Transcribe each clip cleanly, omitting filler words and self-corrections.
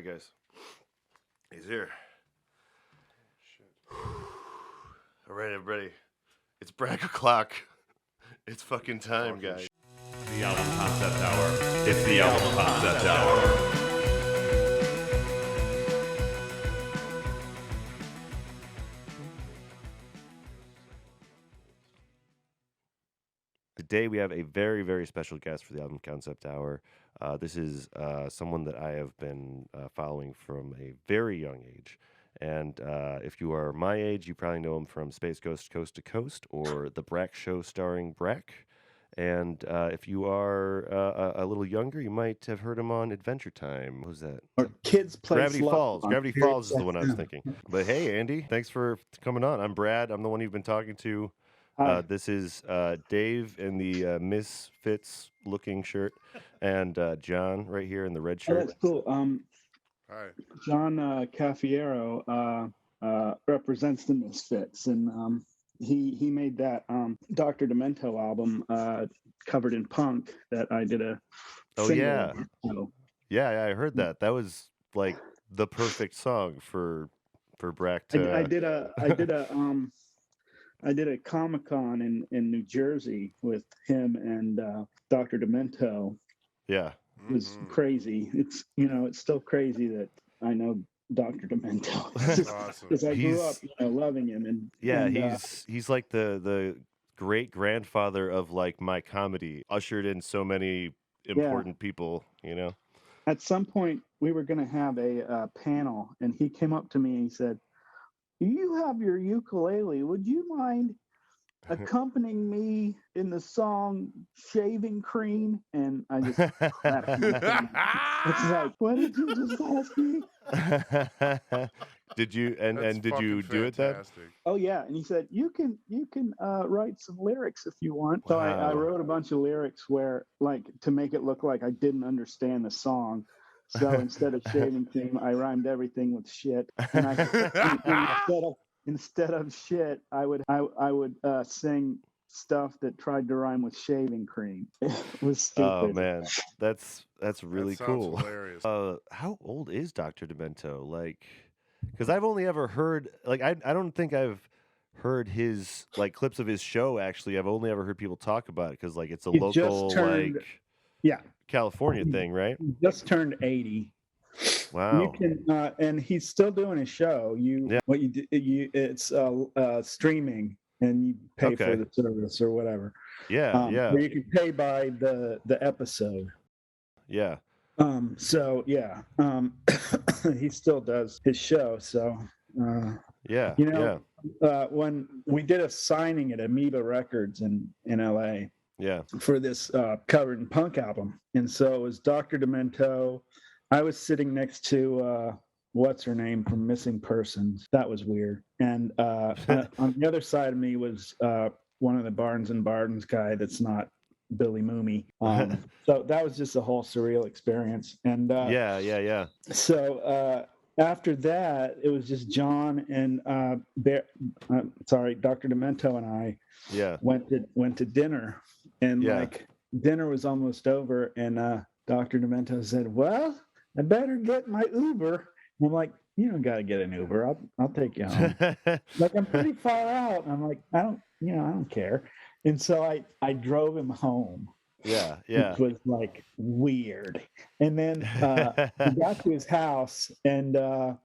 right, guys. He's here. Shit. All right, everybody. It's Brak o'clock. It's fucking time, guys. The album concept hour. It's the album concept hour. Today we have a very, very special guest for the album concept hour. This is someone that I have been following from a very young age. And if you are my age, you probably know him from Space Ghost Coast to Coast or The Brak Show starring Brak. And if you are a little younger, you might have heard him on Adventure Time. Who's that? Or Kids Play Gravity Slot Falls. on Gravity Sirius Falls is the one I was XM. thinking. But hey, Andy, thanks for coming on. I'm Brad. I'm the one you've been talking to. Hi. This is Dave in the Misfits looking shirt, and John right here in the red Oh, shirt. that's cool. Hi. John Cafiero represents the Misfits, and he made that Dr. Demento album covered in punk that I did a Oh, single yeah. on. Yeah, I heard that. That was like the perfect song for Brak So to. I did a Comic-Con in New Jersey with him and Dr. Demento. Yeah. It was crazy. It's still crazy that I know Dr. Demento. That's awesome. Because I grew up, He's- loving him, and Yeah, and, he's like the great grandfather of like my comedy. Ushered in so many important people, at some point we were going to have a panel, and he came up to me and he said, "You have your ukulele. Would you mind accompanying me in the song Shaving Cream?" And I just clapped. It's like, what did you just ask me? Did you That's and did you fucking do it then? fantastic. Oh yeah, and he said you can write some lyrics if you want. So I Wow. wrote a bunch of lyrics where, like, to make it look like I didn't understand the song. So instead of shaving cream, I rhymed everything with shit. And instead of shit, I would sing stuff that tried to rhyme with shaving cream. It was stupid. Oh man, that's really That sounds cool. hilarious. How old is Dr. Demento? Like, because I've only ever heard I don't think I've heard his clips of his show. Actually, I've only ever heard people talk about it because it's a He just local turned- Yeah, California thing, right? he just turned 80. Wow. You can, and he's still doing his show. It's streaming, and you pay for Okay. the service or whatever. Yeah, Or you can pay by the episode. yeah. So yeah, he still does his show. So Yeah, when we did a signing at Amoeba Records in LA yeah. for this covered in punk album, and so it was Dr. Demento. I was sitting next to what's her name from Missing Persons. That was weird. And on the other side of me was one of the Barnes and Bardens guy that's not Billy Mooney. So that was just a whole surreal experience. And Yeah. so after that, it was just John and Dr. Demento and I Yeah. went to dinner, and dinner was almost over, and Dr. Demento said, "Well, I better get my Uber." And I'm like, "You don't got to get an Uber. I'll take you home." Like, I'm pretty far out. And I'm like, I don't care. And so I drove him home. Yeah. Which was like weird. And then we got to his house, and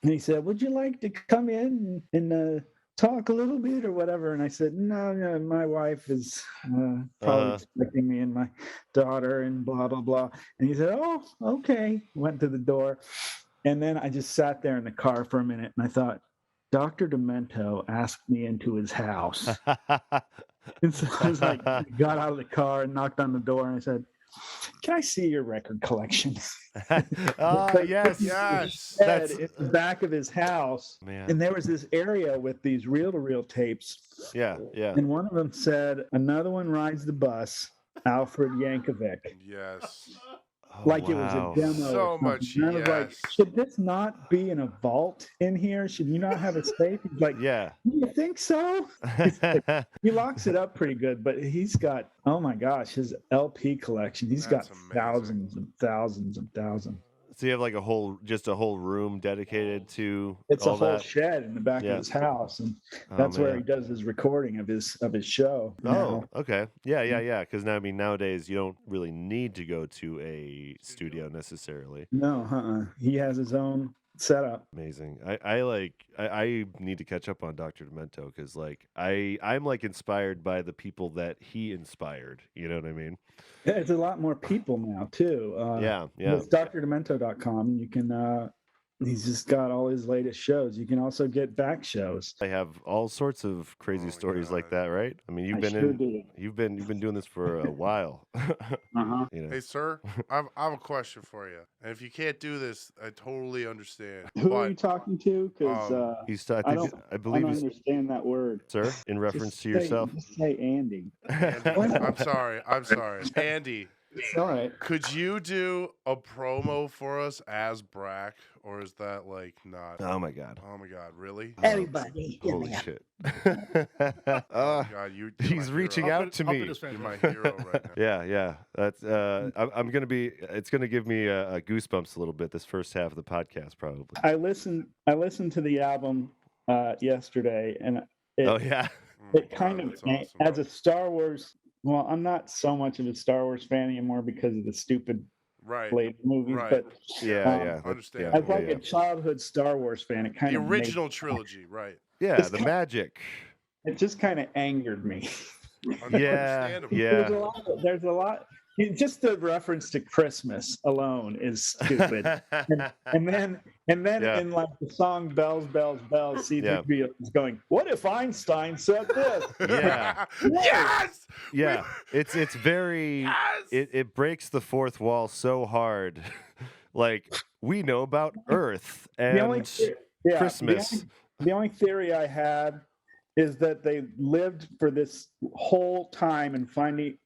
he said, "Would you like to come in and talk a little bit or whatever?" And I said, no, my wife is probably expecting me and my daughter and blah, blah, blah. And he said, "Oh, okay." Went to the door. And then I just sat there in the car for a minute, and I thought, Dr. Demento asked me into his house. And so I was like, got out of the car and knocked on the door, and I said, "Can I see your record collection?" Yes. That's in the back of his house. Man. And there was this area with these reel-to-reel tapes. Yeah. And one of them said, "Another One Rides the Bus, Alfred Yankovic." Yes. Oh, It was a demo. So or something. much And I was like, yes. "Should this not be in a vault in here? Should you not have a safe?" He's like, Yeah. "You think so?" He locks it up pretty good, but he's got, oh my gosh, his LP collection. He's That's got amazing. thousands and thousands and thousands. So you have like a whole room dedicated to It's all a whole that. shed in the back Yeah. of his house, and Oh, that's where man. he does his recording of his show. Oh, now. okay. Yeah. Because now, I mean, nowadays you don't really need to go to a studio necessarily. No, he has his own setup. Amazing. I need to catch up on Dr. Demento because like I'm like inspired by the people that he inspired. You know what I mean? It's a lot more people now too. Yeah. With drdemento.com, you can. He's just got all his latest shows. You can also get back shows. I have all sorts of crazy my stories like God. that, right? I mean, I sure do. you've been doing this for a while. Uh-huh. You know. Hey, sir, I have a question for you. And if you can't do this, I totally understand. Who but are you talking to? Because He's I don't believe he's understand that word. sir in reference Just to yourself. Just say Andy. Andy, I'm sorry. Andy, It's all right. could you do a promo for us as Brak, or is that like not? Oh my god. Oh my God, really? Everybody, give Holy me a shit. Oh God, you're He's my reaching hero. out to I'll me. put his You're fan my base. hero right now. Yeah. That's I'm gonna be. It's gonna give me a goosebumps a little bit this first half of the podcast probably. I listened to the album yesterday, and Oh yeah. Oh my it kind God, of, that's awesome. as a Star Wars. Well, I'm not so much of a Star Wars fan anymore because of the stupid right. later movies, Right. but Yeah. understand. as like a childhood Star Wars fan, it kind The of original trilogy, right? Yeah, It's the kind- magic. It just kind of angered me. Yeah. Understandable. Yeah. There's a lot. Just the reference to Christmas alone is stupid. And then Yeah. in like the song "Bells, Bells, Bells," C-3PO is going, "What if Einstein said this?" Yeah. Yes. Yeah. It's very Yes. it breaks the fourth wall so hard. Like we know about Earth and Christmas. The only theory I had is that they lived for this whole time and finally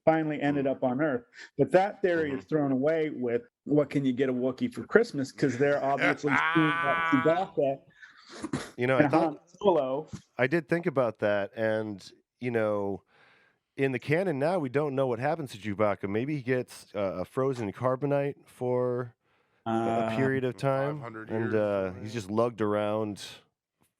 ended up on Earth. But that theory is thrown away with what can you get a Wookiee for Christmas? Because they're obviously seeing that Chewbacca You know, and Han Solo. I did think about that, and you know, in the canon now, we don't know what happens to Chewbacca. Maybe he gets a frozen carbonite for a period of time, 500 and years. he's just lugged around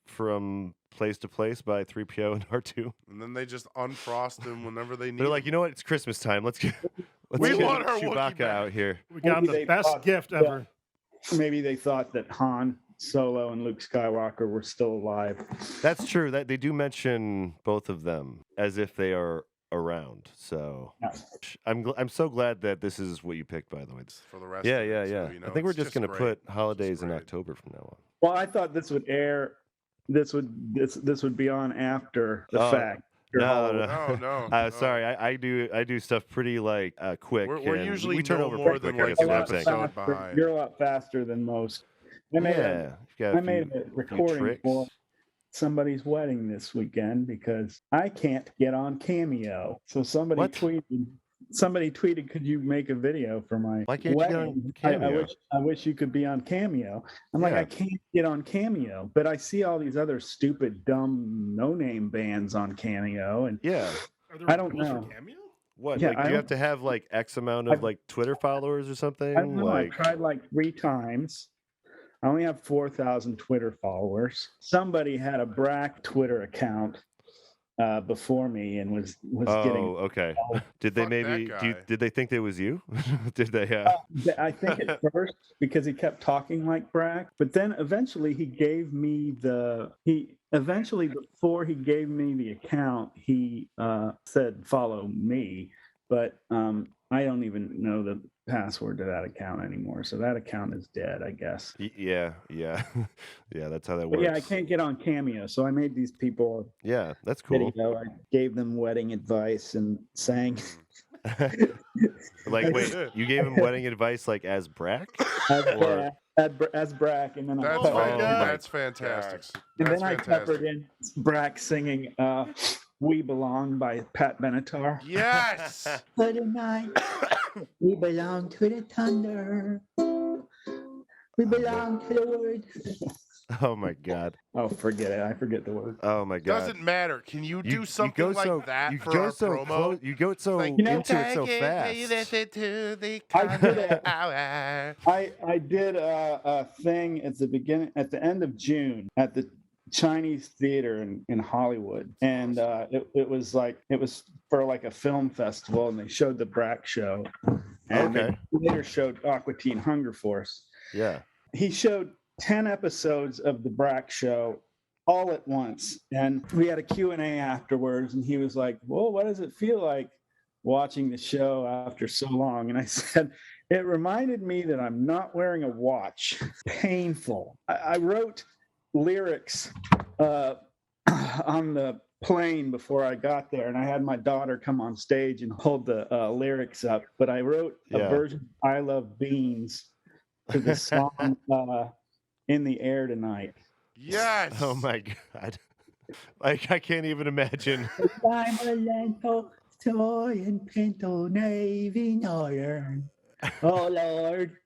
from place to place by 3PO and R2. And then they just unfrost him whenever they need. They're like, him. you know what? It's Christmas time. Let's get We want our Wookiee Chewbacca back." out here. We got him Maybe the they best thought gift that- ever. Maybe they thought that Han Solo and Luke Skywalker were still alive. That's true. That they do mention both of them as if they are around. So Yeah. I'm so glad that this is what you picked. By the way, for the rest. yeah. of it, too, you know, I think we're it's just gonna great. put holidays in great. October from now on. Well, I thought this would air. This would be on after the Oh, fact. No. No. Sorry, I do stuff pretty like quick. We're and usually we turn no over more pretty than quick, I like guess an is what I'm saying. episode behind. You're a lot faster than most. I made Yeah, you've got a I made few- a few recording tricks. for somebody's wedding this weekend because I can't get on Cameo. So somebody What? tweeted, could you make a video for my Why can't you get on wedding? Cameo? I wish you could be on Cameo. I'm like, Yeah. I can't get on Cameo, but I see all these other stupid, dumb, no-name bands on Cameo, and Yeah. Are there I don't rules for know. Cameo? What? Yeah, like, I do you have don't- to have like X amount of like Twitter followers or something? I don't know. Like, I tried like 3 times. I only have 4,000 Twitter followers. Somebody had a Brak Twitter account before me and was getting. oh, okay. Did they Fuck that maybe? guy. Did they think it was you? Did they? I think at first because he kept talking like Brak, but then eventually he gave me before he gave me the account, he said follow me, but I don't even know the password to that account anymore, so that account is dead, I guess. Yeah. Yeah. That's how that But works. yeah, I can't get on Cameo, so I made these people Yeah, that's a cool. video. I gave them wedding advice and sang Like, wait, you gave him wedding advice like as Brak? Or- as Brak, and then I That's, Oh my that's fantastic. And That's then I fantastic. covered in Brak singing "We Belong" by Pat Benatar. Yes. For the night, we belong to the thunder. We belong to the word. Oh my god. Oh, forget it. I forget the word. Oh my god. Doesn't matter. Can you do something go like so, that you for go our so promo? close. You go so Like, You know, into it so fast. listen to the I did a- hour. I did a thing at the end of June at the Chinese theater in Hollywood, and it was for like a film festival, and they showed the Brak show, and Okay. they later showed Aqua Teen Hunger Force. Yeah. He showed 10 episodes of the Brak show all at once, and we had a Q&A afterwards, and he was like, well, what does it feel like watching the show after so long? And I said, it reminded me that I'm not wearing a watch. Painful. I wrote lyrics on the plane before I got there, and I had my daughter come on stage and hold the lyrics up, but I wrote a version of I Love Beans to the song In the Air Tonight. Yes. Oh my god. Like I can't even imagine. I'm a lento, toy and pinto, navy northern. Oh Lord.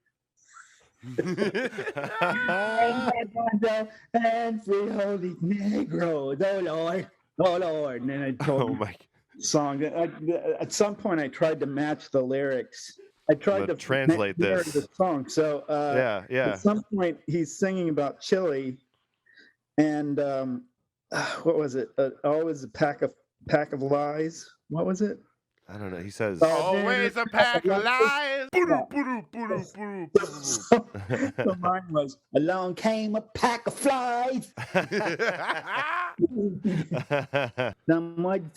And free holy Negroes. Oh Lord. Oh Lord. And then I told Oh him my. the song. At some point, I tried to match the lyrics. I tried gonna to translate mirror this. the song. So Yeah. at some point, he's singing about chili, and what was it? Always a pack of lies. What was it? I don't know. He says. Always a pack of lies. So mine was, along came a pack of flies. Some would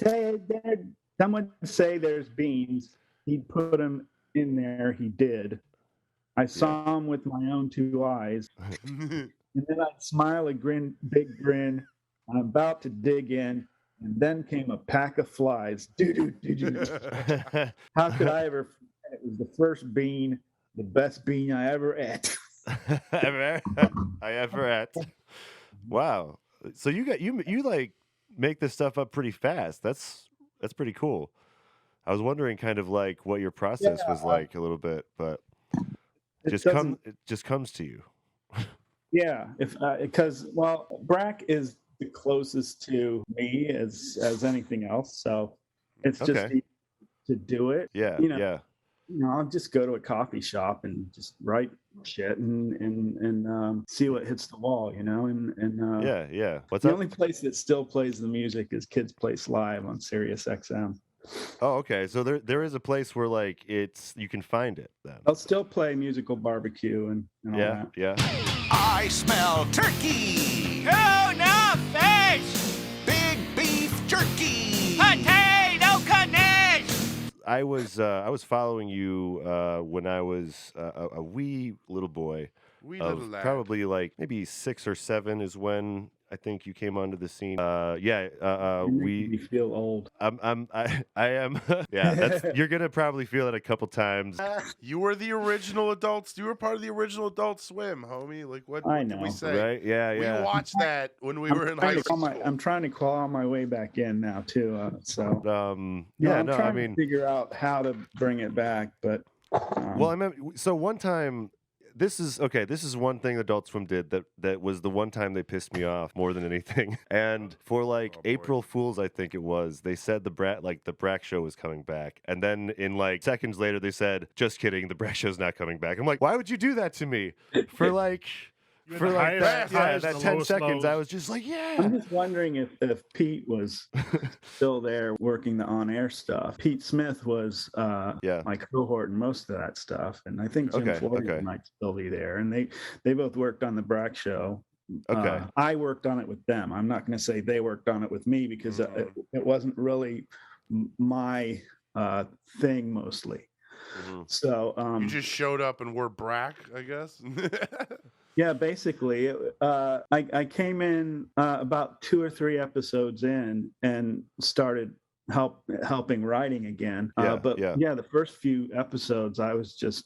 say there's beans. He'd put them in there. He did. I saw him with my own two eyes. And then I'd smile a big grin. I'm about to dig in. And then came a pack of flies. How could I ever forget? It was the first bean, the best bean I ever ate. I ever at. Wow. So you like make this stuff up pretty fast. That's pretty cool. I was wondering kind of like what your process was like a little bit, but it just comes to you. Yeah, because Brak is the closest to me as anything else, so it's just easy to do it. Yeah, I'll just go to a coffee shop and just write shit and see what hits the wall, and yeah. What's the up? only place that still plays the music is Kids Place Live on Sirius XM. Oh, okay. So there is a place where like you can find it then. I'll still play Musical Barbecue and all that. Yeah. I smell turkey. Tuna fish. Big beef jerky. Potato knish. I was following you when I was a wee little boy. Little lad. Probably like maybe 6 or 7 is when I think you came onto the scene. We feel old. I am. Yeah, you're gonna probably feel it a couple times. You were the original adults. You were part of the original Adult Swim, homie. Like what I can know. we say? Right? Yeah. We watched that when we were in high school. I'm trying to claw my way back in now too. I'm trying to figure out how to bring it back, but well, I mean, so one time. This is one thing Adult Swim did that was the one time they pissed me off more than anything. And for like April Fools, I think it was, they said the Brak show was coming back. And then in like seconds later, they said, just kidding, the Brak show's not coming back. I'm like, why would you do that to me? For like... For like that 10 seconds, I was just like, yeah. I'm just wondering if Pete was still there working the on-air stuff. Pete Smith was my cohort in most of that stuff, and I think Jim Florian might still be there. And they both worked on the Brak show. Okay. I worked on it with them. I'm not going to say they worked on it with me because it wasn't really my thing mostly. Mm-hmm. So you just showed up and were Brak, I guess. Yeah, basically, I came in about 2 or 3 episodes in and started helping writing again. Yeah, But yeah. the first few episodes, I was just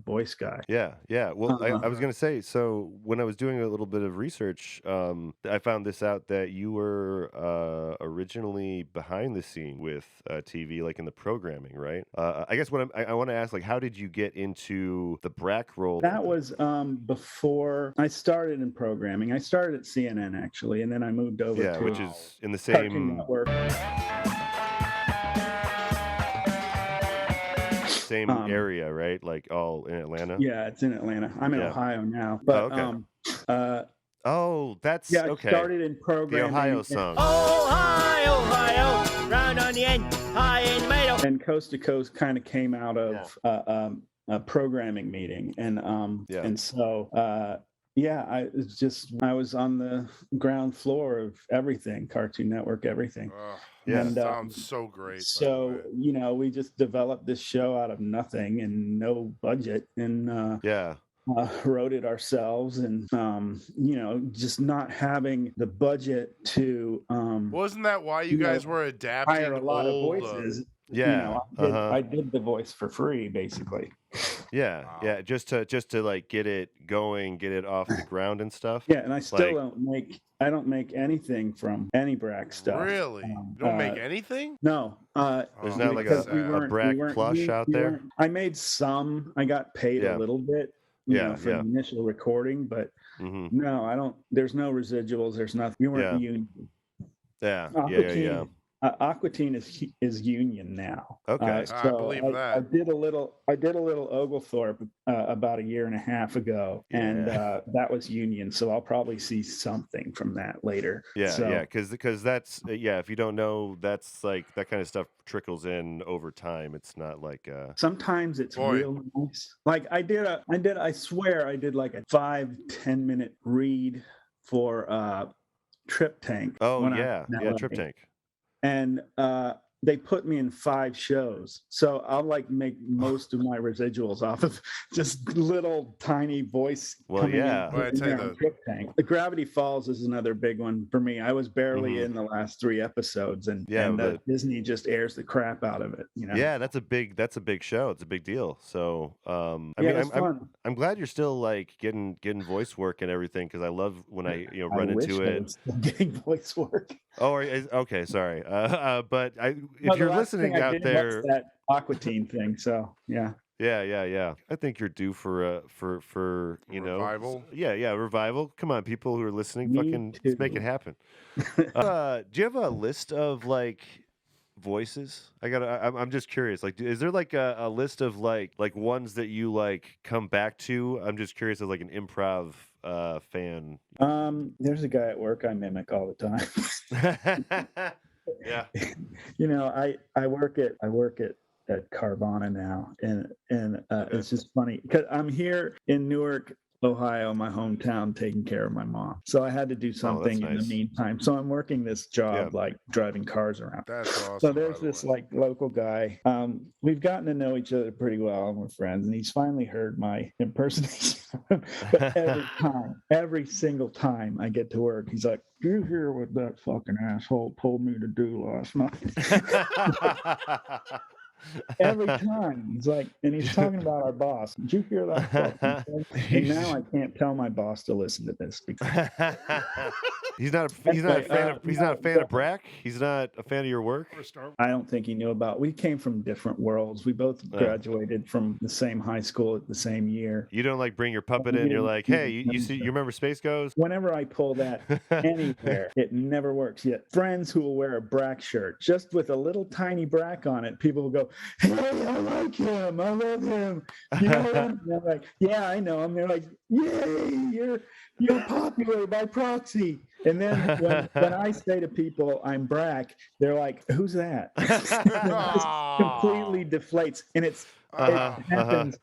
voice guy. Yeah, yeah. Well, I Uh, was gonna say. So when I was doing a little bit of research, I found this out that you were originally behind the scene with TV, like in the programming, right? I guess what I want to ask, like, how did you get into the Brak role? that was before I started in programming. I started at CNN actually, and then I moved over Yeah, to which is in the Cartoon same Network. same area, right? Like all in Atlanta. Yeah, it's in Atlanta. I'm in Yeah. Ohio now, but okay. Oh, that's yeah, I okay. started in The programming. Ohio song. Ohio, round on the end, high in the middle. And Coast to Coast kind of came out of a programming meeting, and so I was on the ground floor of everything, Cartoon Network, everything. Yeah. And sounds so great. So we just developed this show out of nothing and no budget, and wrote it ourselves, and just not having the budget to wasn't that why you guys were adapting hire a lot of old, voices? Yeah. I did the voice for free, basically. Yeah, Wow. yeah, just to like get it going, get it off the ground and stuff. Yeah, and I still don't make anything from any Brak stuff. Really? You don't make anything? No. There's not like because a Brak plush out there. I made some. I got paid a little bit, for the initial recording, but no, I don't. There's no residuals. There's nothing. We weren't union. Yeah, yeah. Aqua Teen is union now. Okay, so I believe that. I did a little Oglethorpe about a year and a half ago, and that was union. So I'll probably see something from that later. Yeah, because that's if you don't know, that's like that kind of stuff trickles in over time. It's not like sometimes it's real nice. Like I swear I did like a 5-10 minute read for Trip Tank. Oh yeah, Trip Tank. And they put me in 5 shows, so I'll like make most of my residuals off of just little tiny voice. Well, yeah. Well, I tell you Trip Tank. The Gravity Falls is another big one for me. I was barely in the last 3 episodes, and Disney just airs the crap out of it. Yeah, that's a big show. It's a big deal. So I'm glad you're still like getting voice work and everything, because I love when I run into it. Getting voice work. Oh, okay, sorry. But if you're listening out there, that Aqua Teen thing. So yeah. Yeah. I think you're due for revival. Revival. Come on, people who are listening, let's make it happen. Do you have a list of like voices? I'm just curious. Like, is there like a list of like ones that you like come back to? I'm just curious as like an improv fan. There's a guy at work I mimic all the time. Yeah. I work at Carvana now, and it's just funny because I'm here in Newark, Ohio, my hometown, taking care of my mom. So I had to do something in the meantime. So I'm working this job, like driving cars around. That's awesome. So there's this like local guy. We've gotten to know each other pretty well, and we're friends. And he's finally heard my impersonation. But every single time I get to work, he's like, "Do you hear what that fucking asshole told me to do last night?" Every time he's like, and he's talking about our boss. Did you hear that? And now I can't tell my boss to listen to this because he's not a fan of Brak. He's not a fan of your work. I don't think he knew about. We came from different worlds. We both graduated from the same high school at the same year. You don't like bring your puppet in. You're like, hey, you remember Space Ghost? Whenever I pull that anywhere, it never works. Yet friends who will wear a Brak shirt just with a little tiny Brak on it, people will go, "Hey, I like him. I love him. You know him?" And I'm like, "Yeah, I know him." They're like, "Yay, you're popular by proxy." And then when I say to people I'm Brak, they're like, "Who's that?" It just completely deflates, and it happens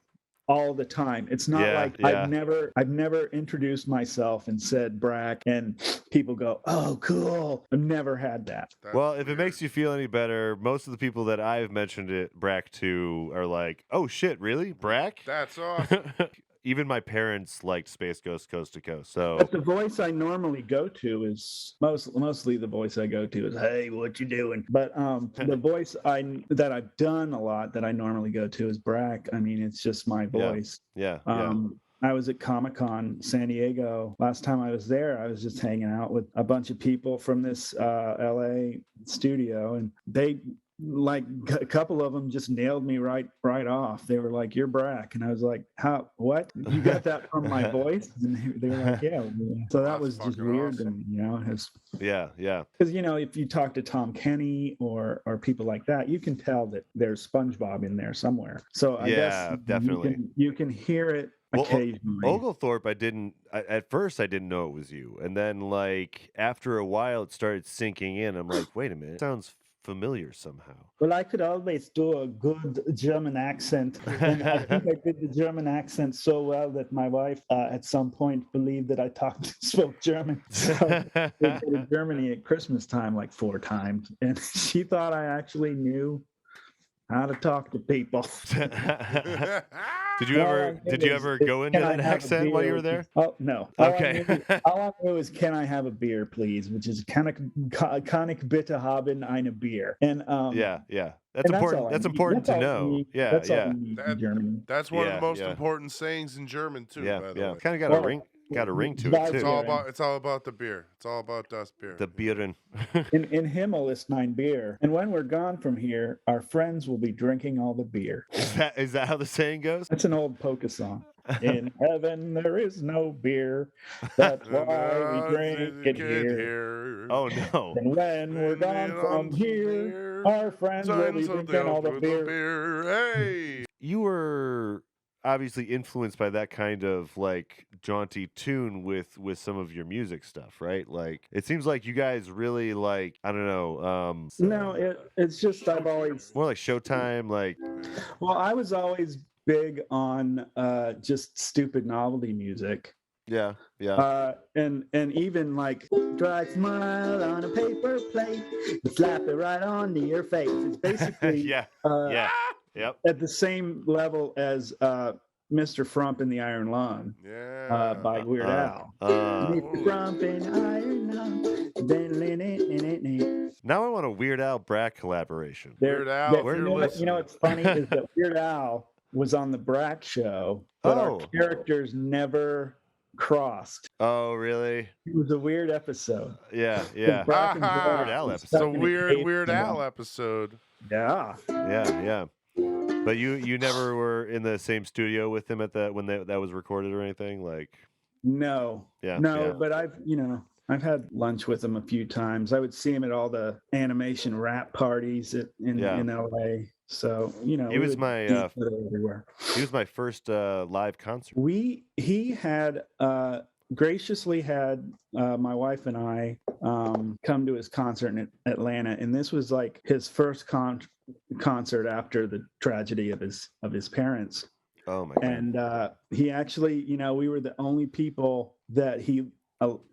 all the time. It's not like I've never introduced myself and said Brak and people go, "Oh, cool." I've never had that. Well, if it makes you feel any better, most of the people that I've mentioned Brak to are like, "Oh shit, really? Brak?" That's awesome. even my parents liked Space Ghost Coast to Coast. So But the voice I normally go to is mostly the voice I go to is, "Hey, what you doing?" But the voice that I've done a lot that I normally go to is Brak. I mean, it's just my voice. yeah. I was at Comic-Con San Diego. Last time I was there, I was just hanging out with a bunch of people from this LA studio, and they like a couple of them just nailed me right off. They were like, "You're Brak," and I was like, "How? What? You got that from my voice?" And they were like, "Yeah." So that That's was just fucking weird, awesome. and Yeah. because if you talk to Tom Kenny or people like that, you can tell that there's SpongeBob in there somewhere. So I guess definitely. you can hear it occasionally. Oglethorpe, at first I didn't know it was you, and then like after a while it started sinking in. I'm like, wait a minute, it sounds familiar somehow. Well, I could always do a good German accent, and I think I did the German accent so well that my wife at some point believed that I spoke German. So we go to Germany at Christmas time like 4 times, and she thought I actually knew how to talk to people. Did you ever go into that accent while you were there? Oh no. Okay. All I knew is, "Can I have a beer, please?" Which is kann ich bitte haben eine Beer? And yeah. That's important. That's important to know. Yeah. That's all you need in Germany. That's one of the most important sayings in German too. By the way. Kind of got a ring to it too. It's all about the beer. It's all about das Bier. The Bieren. in Himmel ist mein Bier. And when we're gone from here, our friends will be drinking all the beer. Is that how the saying goes? It's an old polka song. In heaven there is no beer. That's why we drink it here. Oh no. And when we're gone from here, our friends will be drinking all the beer. Hey. You were obviously influenced by that kind of like jaunty tune with some of your music stuff, right? Like it seems like you guys really like, I don't know, no, it's just I've always more like Showtime, like. Well, I was always big on just stupid novelty music. Yeah. And even like dry smile on a paper plate, slap it right onto your face. It's basically Yep. At the same level as Mr. Frump in the Iron Lung by Weird Al. Mr. Frump in Iron Lung. Now I want a Weird Al Brak collaboration. Weird Al, you know what's funny is that Weird Al was on the Brak show, but our characters never crossed. Oh, really? It was a weird episode. Yeah. Weird Al episode. It's a Weird Al episode. Yeah. But you never were in the same studio with him at when that was recorded or anything, like? No. But I've had lunch with him a few times. I would see him at all the animation rap parties in LA. So he was everywhere. He was my first live concert. He had graciously had my wife and I come to his concert in Atlanta, and this was like his first concert after the tragedy of his parents. Oh my God. And he actually, we were the only people that he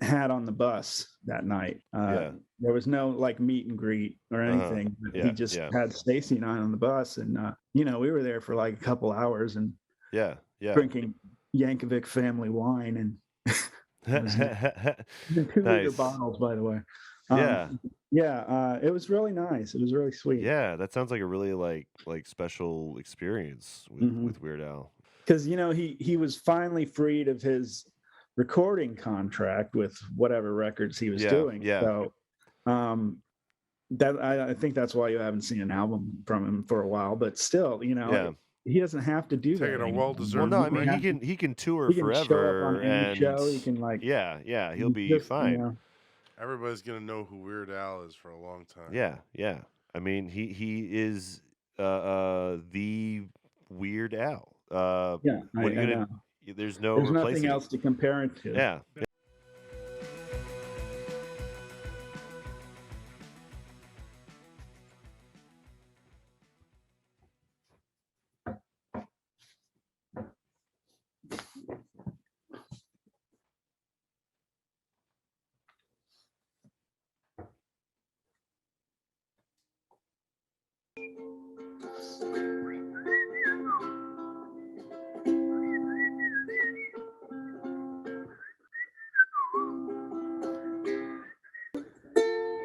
had on the bus that night. There was no like meet and greet or anything. He just had Stacy and I on the bus, and we were there for like a couple hours and drinking Yankovic family wine and 2-liter bottles, by the way. It was really nice. It was really sweet. Yeah, that sounds like a really like special experience with Weird Al. Because he was finally freed of his recording contract with whatever records he was doing. So that I think that's why you haven't seen an album from him for a while. But still, he doesn't have to do that. Taking a well-deserved. Well, no, I mean he can tour forever, show up on any show. He can he'll be fine. Everybody's gonna know who Weird Al is for a long time. Yeah. I mean he is the Weird Al. There's nothing else to compare it to. Yeah.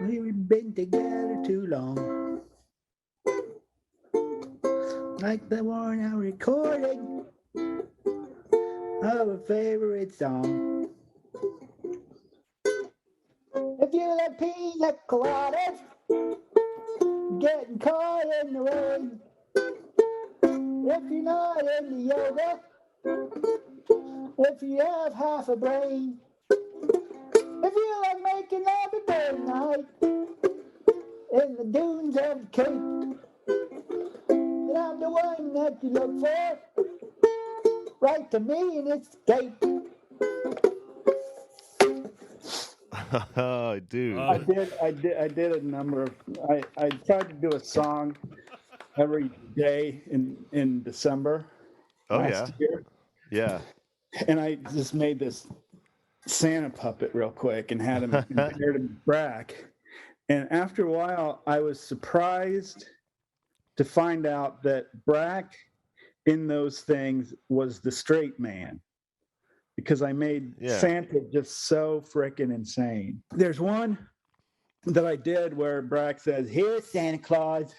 We've been together too long. Like the one I recorded of a favorite song. If you like pina coladas, getting caught in the rain. If you're not into yoga, if you have half a brain, if you like making love at day and night in the dunes of the Cape, then I'm the one that you look for. Write to me and escape. Oh, dude. I did a number of. I tried to do a song every day in December. Oh, last year. Yeah. And I just made this Santa puppet real quick and had him compared to Brak. And after a while, I was surprised to find out that Brak in those things was the straight man, because I made Santa just so freaking insane. There's one that I did where Brak says, "Here's Santa Claus,"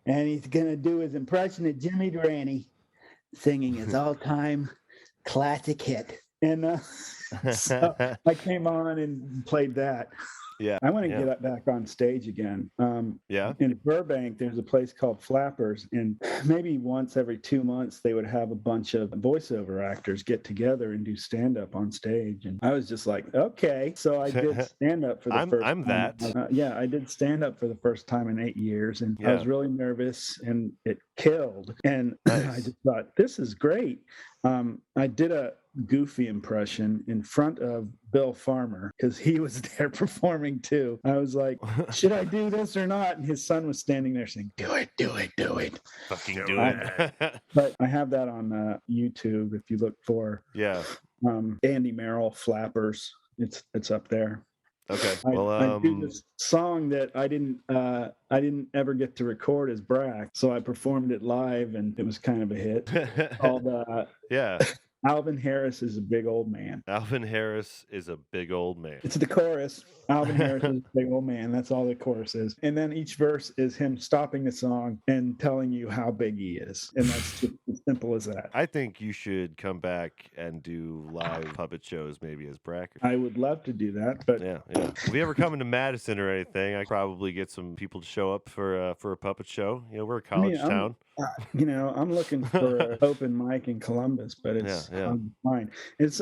and he's going to do his impression of Jimmy Durante singing his all-time classic hit. And so I came on and played that. Yeah. I want to get back on stage again. Yeah. In Burbank, there's a place called Flappers, and maybe once every 2 months they would have a bunch of voiceover actors get together and do stand-up on stage. And I was just like, okay. So I did stand-up for the first time. I'm that. Yeah, I did stand-up for the first time in 8 years, and I was really nervous, and it killed. And I just thought, this is great. I did a Goofy impression in front of Bill Farmer because he was there performing too. I was like, should I do this or not? And his son was standing there saying, do it. Fucking do it. But I have that on YouTube if you look for Andy Merrill Flappers. It's up there. Okay. I do this song that I didn't ever get to record as Brak, so I performed it live, and it was kind of a hit. Called Alvin Harris is a big old man. Alvin Harris is a big old man. It's the chorus. Alvin Harris is a big old man. That's all the chorus is. And then each verse is him stopping the song and telling you how big he is. And that's just as simple as that. I think you should come back and do live puppet shows maybe as Brak. I would love to do that. But yeah. If we ever come into Madison or anything, I could probably get some people to show up for a puppet show. You know, we're a college town. I'm looking for an open mic in Columbus, but it's fine. It's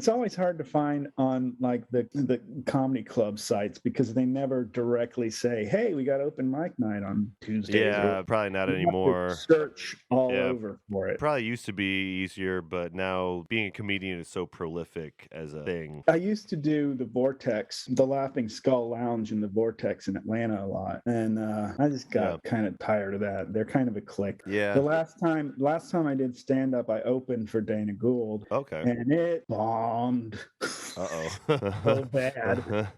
always hard to find on like the comedy club sites because they never directly say, "Hey, we got open mic night on Tuesday." Yeah, probably not anymore. Search all over for it. Probably used to be easier, but now being a comedian is so prolific as a thing. I used to do the Vortex, the Laughing Skull Lounge in the Vortex in Atlanta a lot, and I just got kind of tired of that. They're kind of a clique. Yeah. The last time I did stand up, I opened for Dana Gould. Okay. And it bombed. So bad.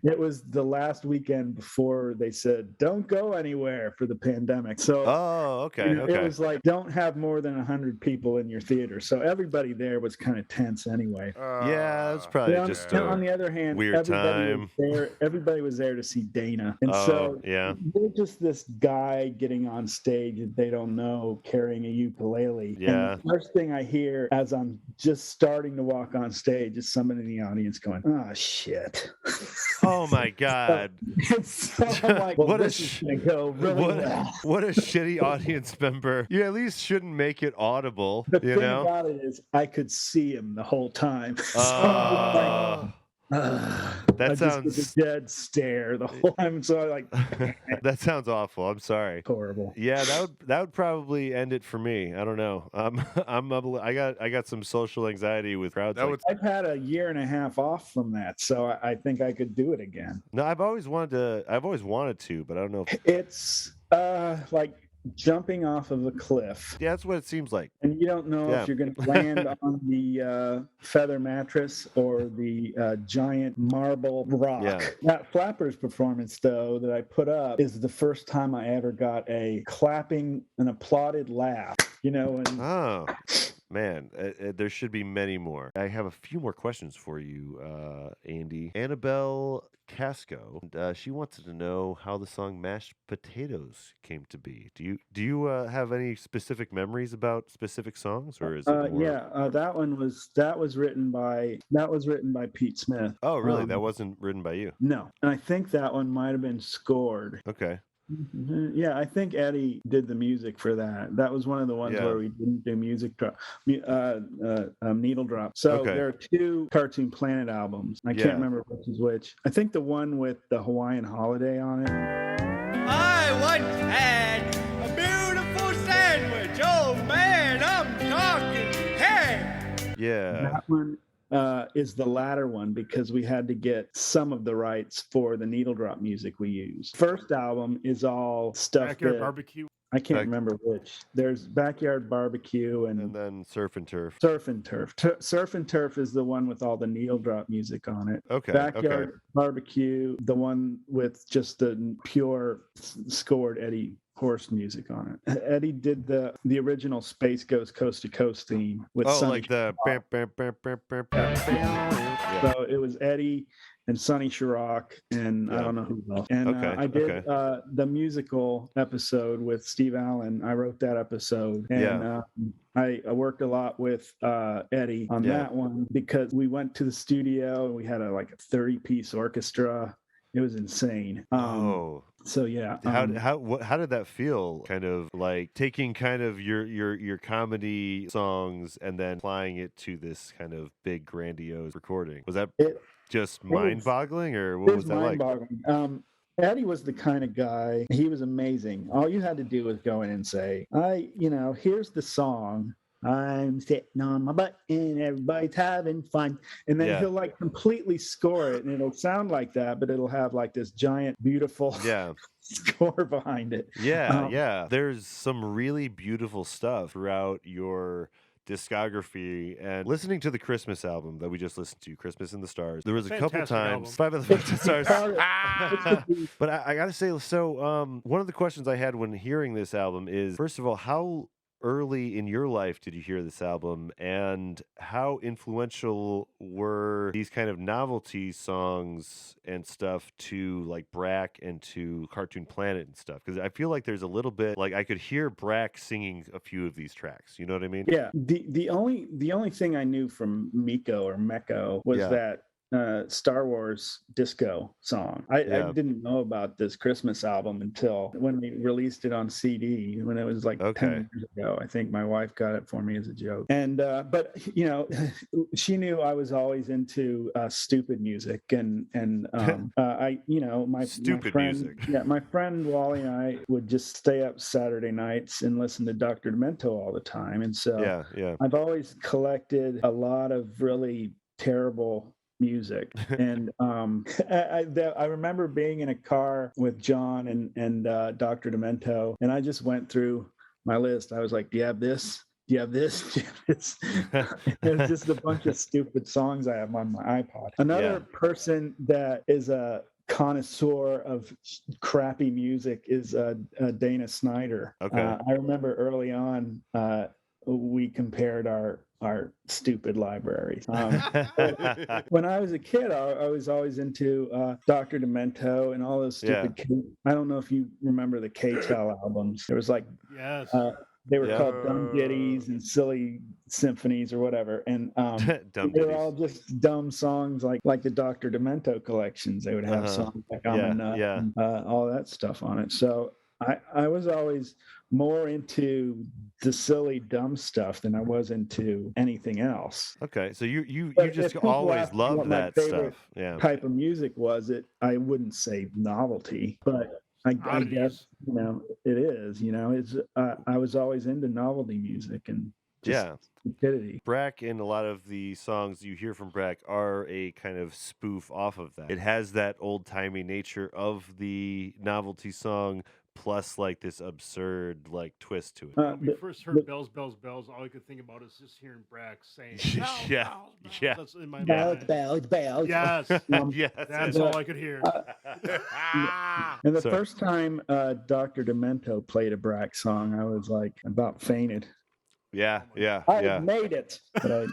It was the last weekend before they said, don't go anywhere for the pandemic. So it was like, don't have more than 100 people in your theater. So everybody there was kind of tense anyway. Yeah, it was probably just on the other hand, weird time. Everybody was there to see Dana. And so they're just this guy getting on stage that they don't know carrying a ukulele. Yeah. And the first thing I hear as I'm just starting to walk on stage is somebody in the audience going, oh, shit. Oh my God! So I'm like, well, this is gonna go really well. What a shitty audience member! You at least shouldn't make it audible. The thing about it is, I could see him the whole time. That sounds just a dead stare the whole time. So I like that sounds awful. I'm sorry. Horrible. Yeah, that would probably end it for me. I don't know. I got some social anxiety with crowds. I've had a year and a half off from that, so I think I could do it again. No, I've always wanted to, but I don't know. It's like jumping off of a cliff. Yeah, that's what it seems like. And you don't know if you're going to land on the feather mattress or the giant marble rock. Yeah. That Flappers performance, though, that I put up is the first time I ever got a clapping and applauded laugh. You know, and Man, there should be many more. I have a few more questions for you, Andy. Annabelle Casco, she wanted to know how the song "Mashed Potatoes" came to be. Do you have any specific memories about specific songs, or is it more? Yeah, that was written by Pete Smith. Oh, really? That wasn't written by you? No, and I think that one might have been scored. Okay. Yeah, I think Eddie did the music for that. That was one of the ones where we didn't do needle drop. So there are 2 Cartoon Planet albums. I can't remember which is which. I think the one with the Hawaiian Holiday on it. I once had a beautiful sandwich. Oh man, I'm talking. Hey. Yeah. That one is the latter one because we had to get some of the rights for the needle drop music we use. First album is all stuff. Backyard Barbecue. I can't remember which. There's Backyard Barbecue and then Surf and Turf. Surf and Turf. Surf and Turf is the one with all the needle drop music on it. Okay. Backyard Barbecue, the one with just the pure scored Eddie Horst music on it. Eddie did the original Space Ghost Coast to Coast theme with Sonny like the So it was Eddie and Sonny Sharrock and I don't know who else. And I did the musical episode with Steve Allen. I wrote that episode, and I worked a lot with Eddie on that one because we went to the studio and we had a 30-piece orchestra. It was insane. So yeah. How did that feel? Kind of like taking kind of your comedy songs and then applying it to this kind of big grandiose recording. Was that just mind-boggling, or what was that like? Mind-boggling. Eddie was the kind of guy. He was amazing. All you had to do was go in and say, here's the song. I'm sitting on my butt and everybody's having fun. And then he'll completely score it and it'll sound like that, but it'll have this giant, beautiful score behind it. Yeah. There's some really beautiful stuff throughout your discography, and listening to the Christmas album that we just listened to, Christmas in the Stars, there was a couple times 5 of the stars. But I gotta say, so one of the questions I had when hearing this album is, first of all, how early in your life did you hear this album, and how influential were these kind of novelty songs and stuff to Brak and to Cartoon Planet and stuff? Because I feel like there's a little bit I could hear Brak singing a few of these tracks. You know what I mean? Yeah. The only thing I knew from Meko was that Star Wars disco song. I didn't know about this Christmas album until when we released it on CD, when it was 10 years ago. I think my wife got it for me as a joke. And but she knew I was always into stupid music and my friend, music. Yeah, my friend Wally and I would just stay up Saturday nights and listen to Dr. Demento all the time. And so I've always collected a lot of really terrible music. And I remember being in a car with John and Dr. Demento, and I just went through my list. I was like, do you have this? Do you have this? Do you have this? There's just a bunch of stupid songs I have on my iPod. Another person that is a connoisseur of crappy music is Dana Snyder. I remember early on we compared our stupid libraries. When I was a kid, I was always into Dr. Demento and all those stupid. I don't know if you remember the K-Tel albums. There was yes. They were called Dumb Ditties and Silly Symphonies or whatever, and they were all just dumb songs like the Dr. Demento collections. They would have songs like I'm a Nut and all that stuff on it. So I was always more into the silly, dumb stuff than I was into anything else. Okay, so you just always loved that stuff. Yeah. Type of music was it? I wouldn't say novelty, but I guess it is. It's I was always into novelty music and stupidity. Brak and a lot of the songs you hear from Brak are a kind of spoof off of that. It has that old timey nature of the novelty song, plus this absurd twist to it. When we first heard Bells, Bells, Bells, all I could think about is just hearing Brak saying, bells. That's in my mind. Bells. Yes. Yes. That's all I could hear. And the first time Dr. Demento played a Brak song, I was about fainted. Yeah, Oh my yeah, I yeah. had made it, but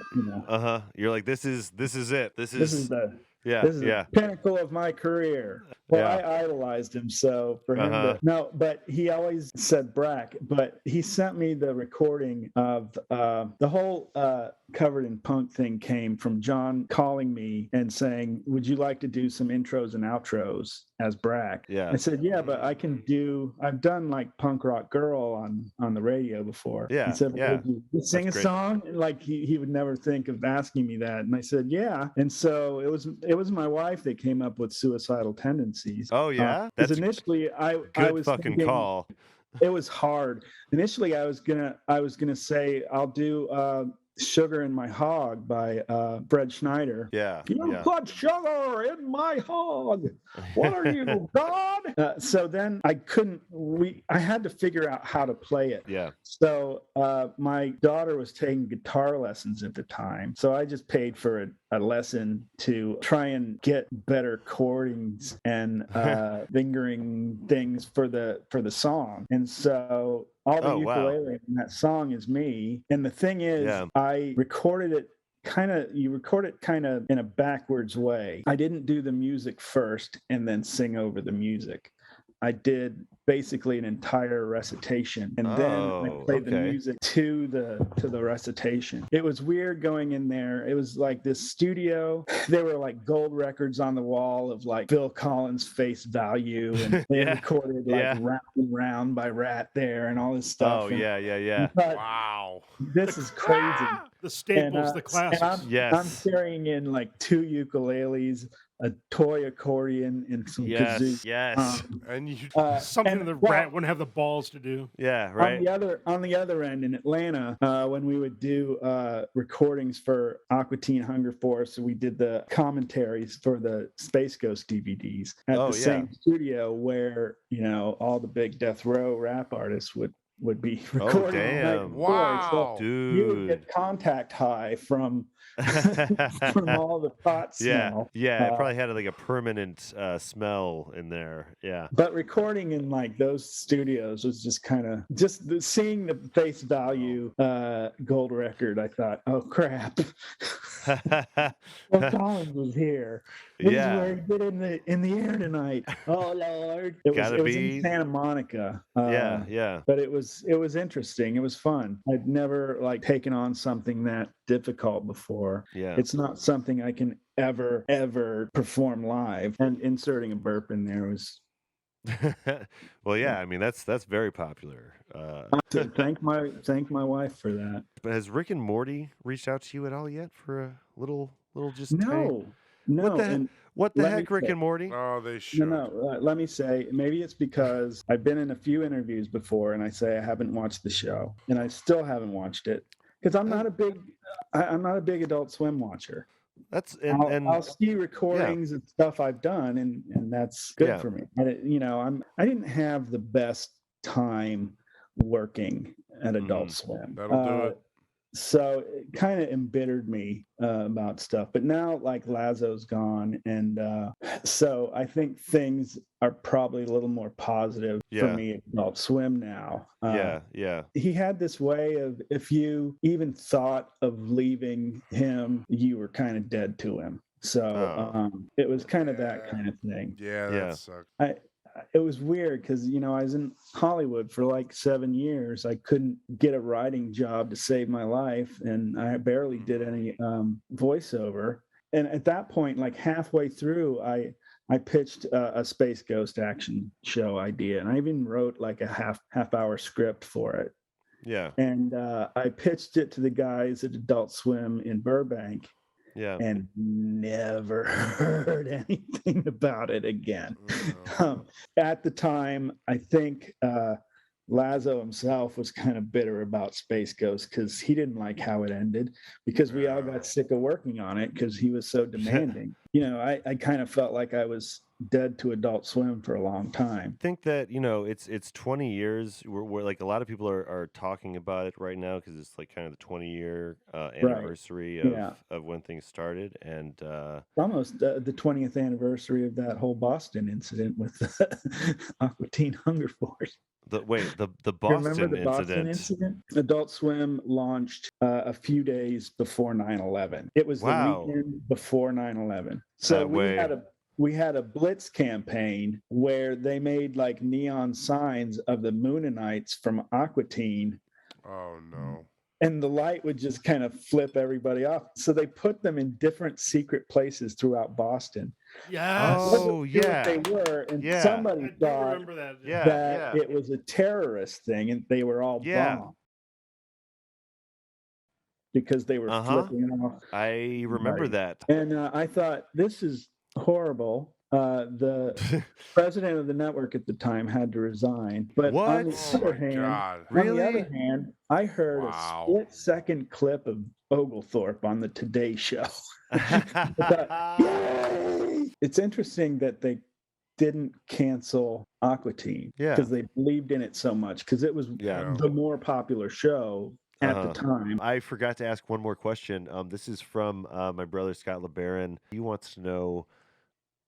You're like, this is it. This this is is the yeah, this is yeah, the pinnacle of my career. Well, yeah. I idolized him, so for him Uh-huh. to no, but he always said Brak. But he sent me the recording of the whole covered in punk thing came from John calling me and saying, "Would you like to do some intros and outros as Brak?" Yeah. I said, "Yeah, but I can do. I've done like Punk Rock Girl on the radio before." Yeah, He said, yeah. "Would you sing a great. song?" And like he would never think of asking me that, and I said, "Yeah." And so it was my wife that came up with Suicidal Tendencies. Oh yeah, Because that's initially I good was fucking thinking, call. it was hard. Initially I was gonna say I'll do Sugar in My Hog by Fred Schneider. Yeah, You yeah. put sugar in my hog. What are you, God? So then I couldn't. I had to figure out how to play it. Yeah. So my daughter was taking guitar lessons at the time, so I just paid for a lesson to try and get better chordings and fingering things for the song. And so all the ukulele in that song is me. And the thing is, I recorded it you record it kind of in a backwards way. I didn't do the music first and then sing over the music. I did basically an entire recitation, and then I played the music to the recitation. It was weird going in there. It was like this studio. There were like gold records on the wall of like Phil Collins' Face Value, and they recorded like Round and Round by Rat there and all this stuff. Oh, yeah. Wow. This is crazy. The staples, the classics. I'm carrying in like 2 ukuleles, a toy accordion, and some kazoo. Yes. And you Something the Rat wouldn't have the balls to do. Yeah, right. On the other end in Atlanta, when we would do recordings for Aqua Teen Hunger Force, we did the commentaries for the Space Ghost DVDs at the same studio where all the big death row rap artists would be recording. Damn. Wow. Dude. You would get contact high from from all the pot smell. Yeah, it probably had like a permanent smell in there. Yeah. But recording in like those studios was just kind of seeing the Face Value gold record. I thought, oh crap, Phil Collins was here. This is where he did in the air tonight. Oh Lord, it was in Santa Monica. Yeah. But it was interesting. It was fun. I'd never like taken on something that difficult before. Yeah. It's not something I can ever perform live. And inserting a burp in there was well, yeah, I mean that's very popular. Thank my wife for that. But has Rick and Morty reached out to you at all yet for a little just No. What the heck, Rick and Morty? Oh, they should. No. Let me say, maybe it's because I've been in a few interviews before, and I say I haven't watched the show, and I still haven't watched it because I'm not a big Adult Swim watcher. That's I'll see recordings and stuff I've done, and that's good for me. I didn't have the best time working at Adult Swim. That'll do it. So it kind of embittered me about stuff. But now, like, Lazo's gone, and so I think things are probably a little more positive for me at Adult Swim now. Yeah. He had this way of, if you even thought of leaving him, you were kind of dead to him. So it was kind of that kind of thing. Yeah, that sucked. It was weird because, I was in Hollywood for like 7 years. I couldn't get a writing job to save my life, and I barely did any voiceover. And at that point, like halfway through, I pitched a Space Ghost action show idea, and I even wrote like a half-hour script for it. Yeah. And I pitched it to the guys at Adult Swim in Burbank. Yeah. And never heard anything about it again. At the time, I think Lazo himself was kind of bitter about Space Ghost because he didn't like how it ended, because we all got sick of working on it because he was so demanding. I kind of felt like I was dead to Adult Swim for a long time. I think that it's 20 years. We're like, a lot of people are talking about it right now because it's like kind of the 20-year anniversary of when things started, and almost the 20th anniversary of that whole Boston incident with Aqua Teen Hunger Force. the Remember Boston the Boston incident? Adult Swim launched a few days before 9/11. It was the Wow. weekend before 9/11. So we had a blitz campaign where they made like neon signs of the Moonanites from Aqua Teen. Oh no. And the light would just kind of flip everybody off. So they put them in different secret places throughout Boston. Yes. Oh, yeah. They were, and Yeah. somebody I do thought remember that. Yeah. that it was a terrorist thing, and they were all Yeah. bombed because they were flipping off. I remember that. And I thought, this is horrible. The president of the network at the time had to resign. But on the Oh other my hand, God. on the other hand, I heard Wow. a split-second clip of Oglethorpe on the Today Show. I thought, yay! It's interesting that they didn't cancel Aqua Teen because they believed in it so much, because it was the more popular show at the time. I forgot to ask one more question. This is from my brother Scott LeBaron. He wants to know,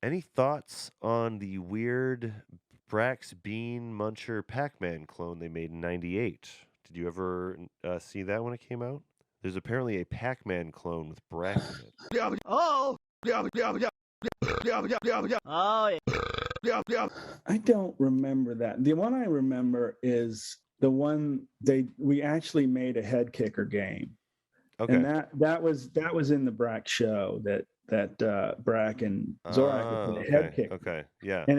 any thoughts on the weird Brak's Bean Muncher Pac-Man clone they made in '98? Did you ever see that when it came out? There's apparently a Pac-Man clone with Brak in it. Oh! I don't remember that. The one I remember is the one we actually made a head kicker game. Okay. And that was in the Brak show that Brak and Zorak did a head kick. Okay. Yeah. And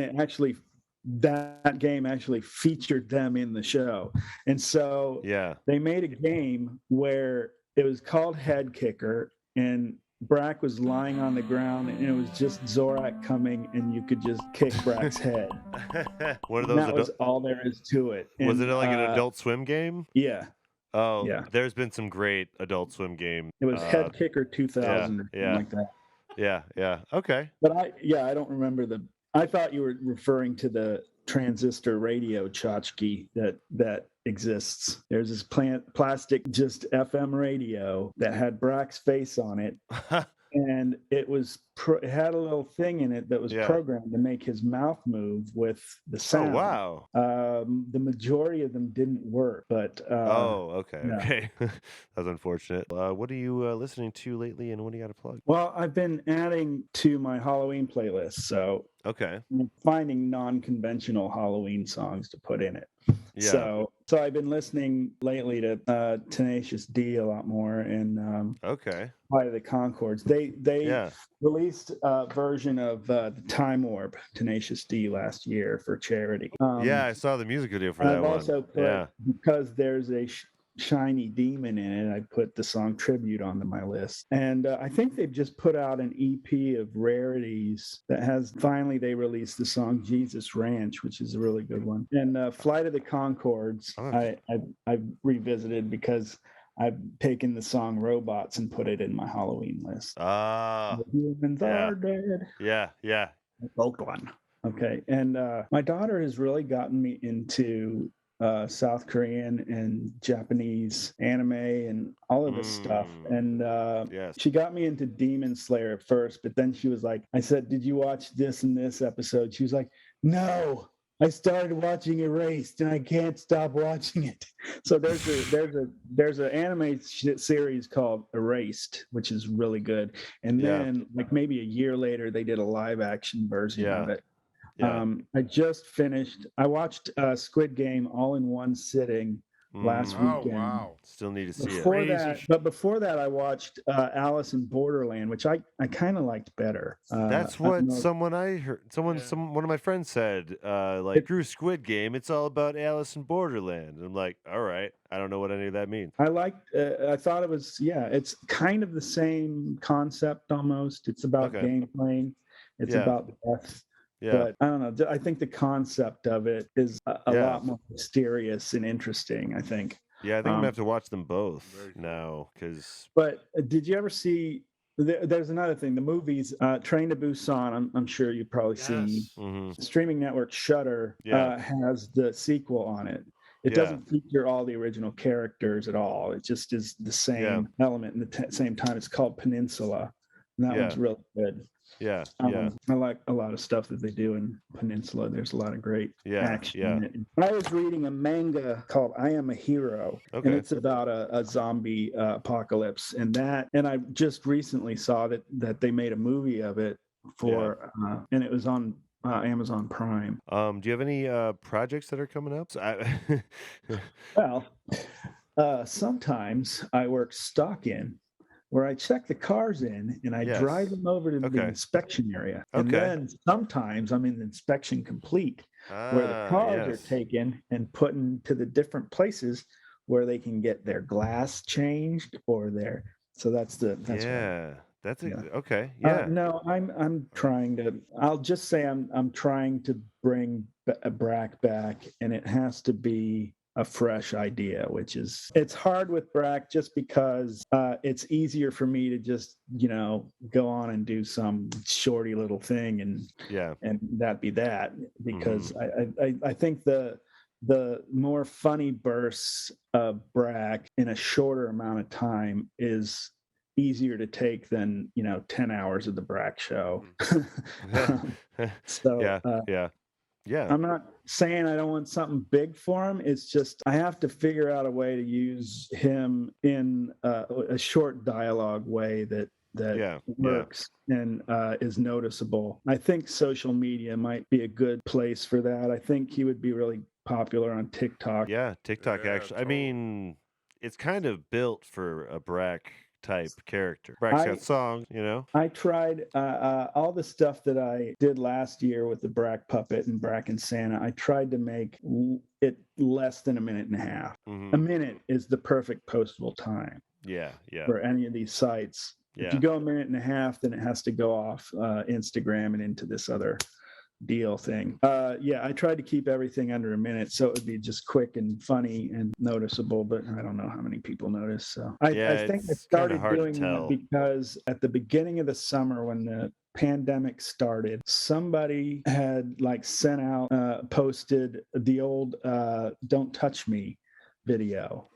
that game actually featured them in the show. And so they made a game where it was called Head Kicker, and Brak was lying on the ground, and it was just Zorak coming, and you could just kick Brak's head. One of those. That was all there is to it. Was And, it like an Adult Swim game? Yeah. Oh, yeah. There's been some great Adult Swim games. It was Head Kicker 2000 or something like that. Yeah. Okay. But I don't remember I thought you were referring to the transistor radio tchotchke that exists. There's this plastic just FM radio that had Brak's face on it. And it had a little thing in it that was programmed to make his mouth move with the sound. Oh, wow. The majority of them didn't work, but okay. That's unfortunate. What are you listening to lately, and what do you got to plug? Well, I've been adding to my Halloween playlist, so I'm finding non-conventional Halloween songs to put in it. So I've been listening lately to Tenacious D a lot more, and Flight of the Conchords. They released a version of the Time Warp Tenacious D last year for charity. I saw the music video for that one. I've also put, because there's a shiny demon in it, I put the song Tribute onto my list. And I think they've just put out an EP of rarities that finally they released the song Jesus Ranch, which is a really good one. And Flight of the Conchords, I've revisited because I've taken the song Robots and put it in my Halloween list. The humans are dead. Yeah. Both one. Okay. And my daughter has really gotten me into South Korean and Japanese anime and all of this stuff. And she got me into Demon Slayer at first, but then she was like, I said, did you watch this and this episode? She was like, no, I started watching Erased and I can't stop watching it. So there's an anime series called Erased, which is really good. And then like maybe a year later, they did a live action version of it. I just finished. I watched Squid Game all in one sitting last weekend. Oh, wow. Still need to see it. Before that, I watched Alice in Borderland, which I kind of liked better. That's what someone I heard. One of my friends said. Through Squid Game, it's all about Alice in Borderland. I'm like, all right. I don't know what any of that means. I thought it was. It's kind of the same concept almost. It's about game playing. It's about death. But I don't know. I think the concept of it is a lot more mysterious and interesting, I think. Yeah, I think I'm going to have to watch them both now. But did you ever see... There's another thing. The movies, Train to Busan, I'm sure you've probably seen. Mm-hmm. Streaming network Shudder has the sequel on it. It doesn't feature all the original characters at all. It just is the same element in the same time. It's called Peninsula. And that one's really good. Yeah. I like a lot of stuff that they do in Peninsula. There's a lot of great action in it. I was reading a manga called I Am a Hero, and it's about a zombie apocalypse. And I just recently saw that they made a movie of it and it was on Amazon Prime. Do you have any projects that are coming up? Well, sometimes I work stock-in, where I check the cars in and I drive them over to the inspection area. And then sometimes I'm in the inspection complete, where the cars are taken and put into the different places where they can get their glass changed or so that's okay. Yeah. No, I'm trying to. I'll just say I'm trying to bring Brak back, and it has to be a fresh idea, it's hard with Brak just because it's easier for me to just go on and do some shorty little thing and that be that, because I think the more funny bursts of Brak in a shorter amount of time is easier to take than 10 hours of the Brak show. I'm not saying I don't want something big for him. It's just I have to figure out a way to use him in a short dialogue way that works and is noticeable. I think social media might be a good place for that. I think he would be really popular on TikTok. Yeah, TikTok actually. I mean, it's kind of built for a Brak type character. Brak's got songs, I tried all the stuff that I did last year with the Brak puppet and Brak and Santa. I tried to make it less than a minute and a half. A minute is the perfect postable time. For any of these sites. If you go a minute and a half, then it has to go off Instagram and into this other deal thing. I tried to keep everything under a minute so it would be just quick and funny and noticeable, but I don't know how many people notice. So I think I started doing that because at the beginning of the summer when the pandemic started, somebody had sent out posted the old Don't Touch Me video.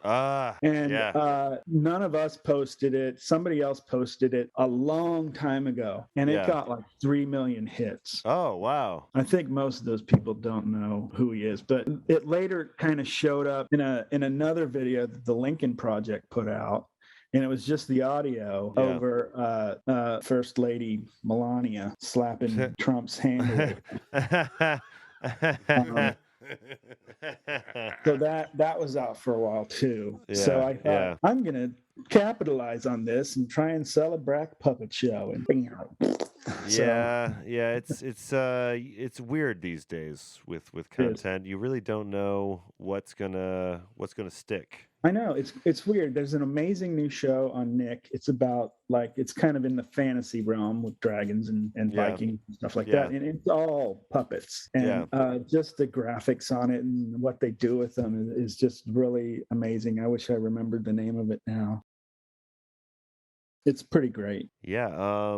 None of us posted it. Somebody else posted it a long time ago, and it got 3 million hits. Oh, wow. I think most of those people don't know who he is, but it later kind of showed up in another video that the Lincoln Project put out, and it was just the audio over First Lady Melania slapping Trump's hand away. So that was out for a while too. So I thought I'm gonna capitalize on this and try and sell a Brak puppet show. And it's weird these days with content. You really don't know what's gonna stick. I know it's weird. There's an amazing new show on Nick. It's about it's kind of in the fantasy realm with dragons and Vikings and stuff like that. And it's all puppets. And just the graphics on it and what they do with them is just really amazing. I wish I remembered the name of it now. It's pretty great. Yeah.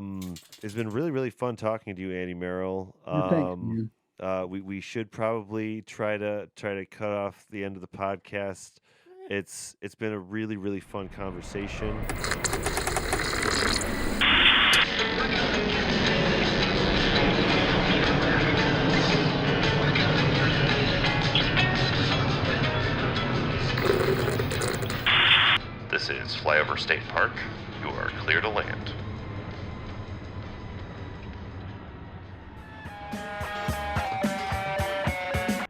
It's been really, really fun talking to you, Andy Merrill. Thanks, man. We should probably try to cut off the end of the podcast. It's been a really, really fun conversation. This is Flyover State Park. You are clear to land.